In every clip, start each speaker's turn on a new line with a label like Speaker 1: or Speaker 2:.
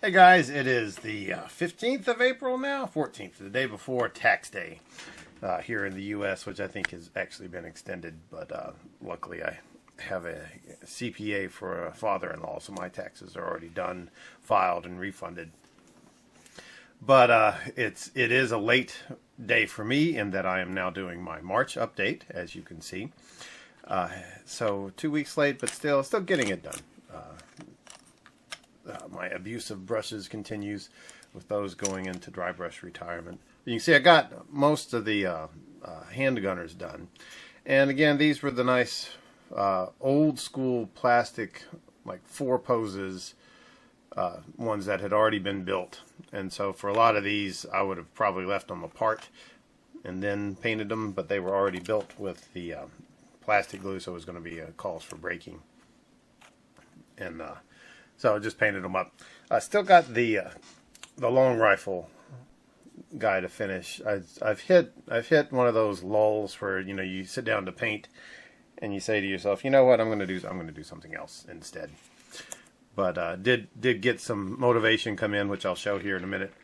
Speaker 1: Hey guys, it is the 15th of April now, 14th, the day before tax day here in the U.S., which I think has actually been extended, but luckily I have a CPA for a father-in-law, so my taxes are already done, filed, and refunded. But it is a late day for me in that I am now doing my March update, as you can see. So 2 weeks late, but still getting it done. My abuse of brushes continues with those going into dry brush retirement. You can see I got most of the hand gunners done. And again, these were the nice old school plastic, like 4 poses, ones that had already been built. And so for a lot of these, I would have probably left them apart and then painted them, but they were already built with the plastic glue, so it was going to be calls for breaking. And so I just painted them up. I still got the long rifle guy to finish. I've hit one of those lulls where you sit down to paint and you say to yourself, you know what, I'm going to do something else instead. But did get some motivation come in, which I'll show here in a minute.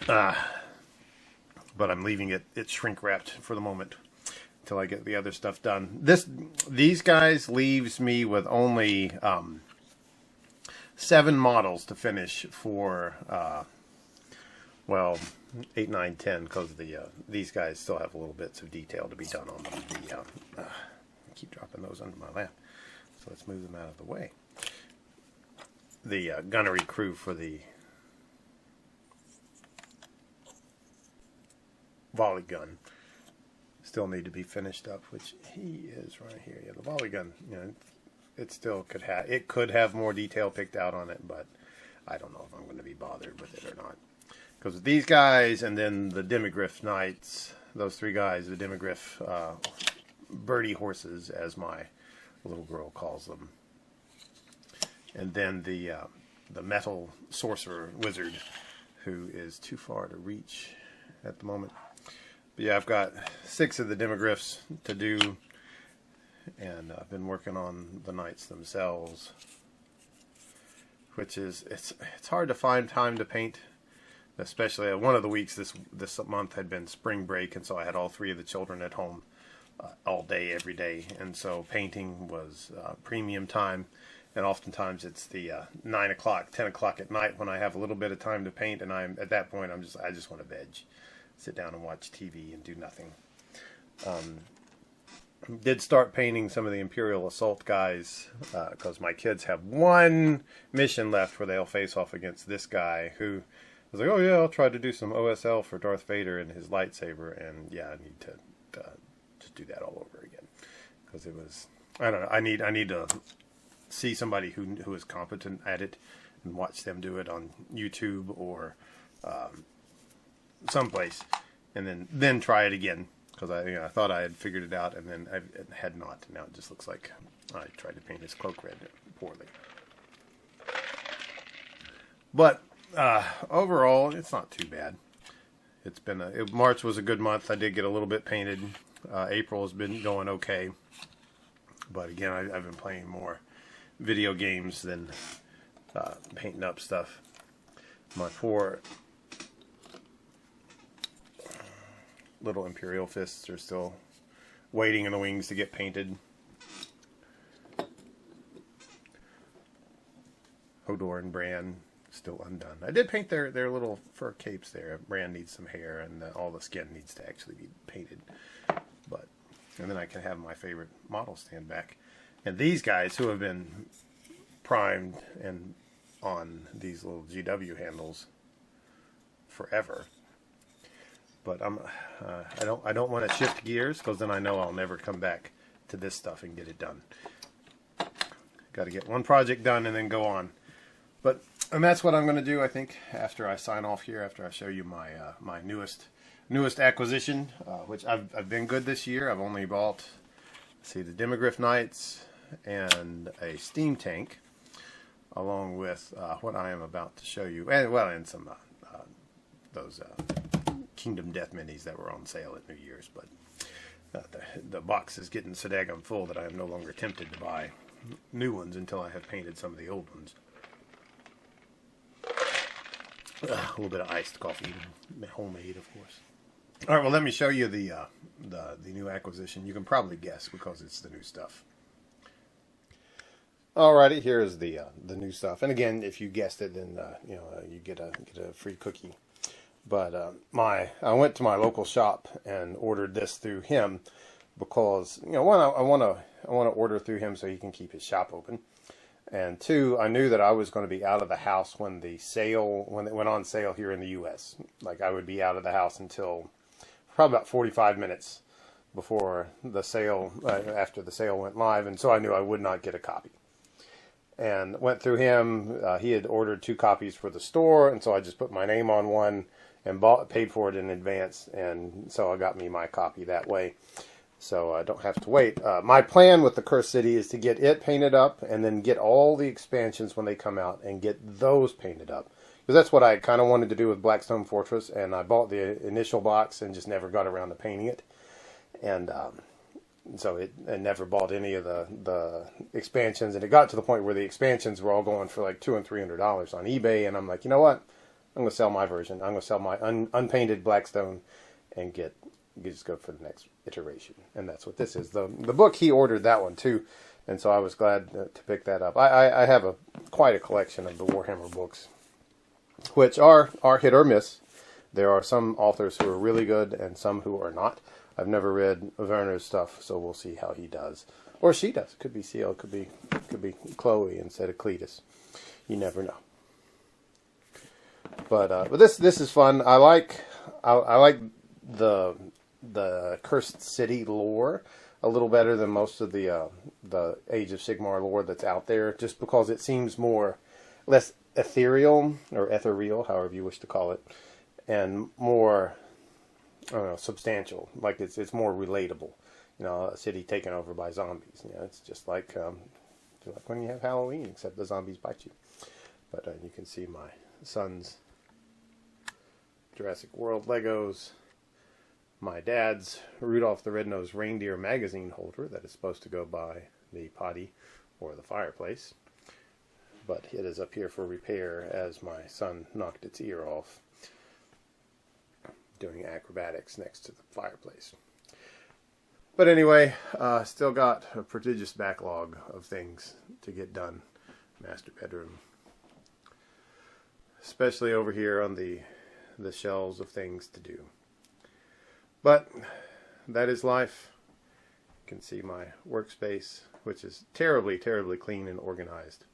Speaker 1: But I'm leaving it shrink wrapped for the moment until I get the other stuff done. These guys leaves me with only 7 models to finish for well, 8, 9, 10, because these guys still have little bits of detail to be done on them. I keep dropping those under my lap, so let's move them out of the way. The gunnery crew for the volley gun still need to be finished up, which he is right here. Yeah, the volley gun, it still could have more detail picked out on it, but I don't know if I'm going to be bothered with it or not. Because these guys, and then the Demigriff Knights, those 3 guys, the Demigriff birdie horses, as my little girl calls them, and then the metal sorcerer wizard, who is too far to reach at the moment. But yeah, I've got 6 of the Demigriffs to do, and I've been working on the knights themselves, which is it's hard to find time to paint, especially one of the weeks this month had been spring break, and so I had all 3 of the children at home all day every day, and so painting was premium time. And oftentimes it's the 9 o'clock, 10 o'clock at night when I have a little bit of time to paint, and at that point I just want to veg. Sit down and watch TV and do nothing. Did start painting some of the Imperial Assault guys because my kids have 1 mission left where they'll face off against this guy who was like, oh yeah, I'll try to do some OSL for Darth Vader and his lightsaber, and yeah, I need to just do that all over again, because it was, I don't know, I need to see somebody who is competent at it and watch them do it on YouTube or someplace, and then try it again, because I thought I had figured it out, and then I had not. Now it just looks like I tried to paint his cloak red poorly. But overall, it's not too bad. It's been March was a good month. I did get a little bit painted. April has been going okay, but again, I've been playing more video games than painting up stuff. My poor little Imperial fists are still waiting in the wings to get painted. Hodor and Bran still undone. I did paint their little fur capes there. Bran needs some hair, and all the skin needs to actually be painted. And then I can have my favorite model stand back. And these guys who have been primed and on these little GW handles forever. But I don't want to shift gears, because then I know I'll never come back to this stuff and get it done. Got to get one project done and then go on. And that's what I'm going to do, I think, after I sign off here, after I show you my my newest acquisition, which I've been good this year. I've only bought, let's see, the Demigriff Knights and a steam tank, along with what I am about to show you, and some those Kingdom Death minis that were on sale at New Year's. But the box is getting so daggum full that I am no longer tempted to buy new ones until I have painted some of the old ones. A little bit of iced coffee, homemade, of course. All right, well, let me show you the new acquisition. You can probably guess because it's the new stuff. Alrighty, here's the new stuff. And again, if you guessed it, then you get a free cookie. But I went to my local shop and ordered this through him because one, I want to order through him so he can keep his shop open. And two, I knew that I was going to be out of the house when it went on sale here in the U.S. Like I would be out of the house until probably about 45 minutes before the sale, after the sale went live, and so I knew I would not get a copy. And went through him. He had ordered 2 copies for the store, and so I just put my name on one and paid for it in advance, and so I got me my copy that way. So I don't have to wait. My plan with the Cursed City is to get it painted up and then get all the expansions when they come out and get those painted up. Because that's what I kind of wanted to do with Blackstone Fortress, and I bought the initial box and just never got around to painting it. And so I never bought any of the expansions, and it got to the point where the expansions were all going for like $200 and $300 on eBay, and I'm like, you know what? I'm going to sell my version. I'm going to sell my unpainted Blackstone and just go for the next iteration. And that's what this is. The book, he ordered that one too, and so I was glad to pick that up. I have quite a collection of the Warhammer books, which are hit or miss. There are some authors who are really good and some who are not. I've never read Werner's stuff, so we'll see how he does. Or she does. Could be Seal, could be Chloe instead of Cletus. You never know. But this is fun. I like the Cursed City lore a little better than most of the Age of Sigmar lore that's out there, just because it seems less ethereal or ethereal, however you wish to call it, and more substantial. Like it's more relatable. A city taken over by zombies. It's just like when you have Halloween, except the zombies bite you. But you can see my son's Jurassic World Legos. My dad's Rudolph the Red-Nosed Reindeer magazine holder that is supposed to go by the potty or the fireplace. But it is up here for repair as my son knocked its ear off doing acrobatics next to the fireplace. But anyway, still got a prodigious backlog of things to get done. Master bedroom. Especially over here on the shelves of things to do. But that is life. You can see my workspace, which is terribly, terribly clean and organized,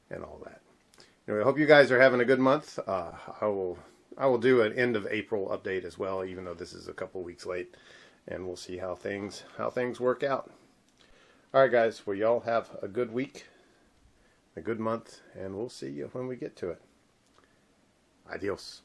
Speaker 1: and all that. Anyway, I hope you guys are having a good month. I will do an end of April update as well, even though this is a couple weeks late, and we'll see how things work out. All right, guys. Well, y'all have a good week, a good month, and we'll see you when we get to it. Adios.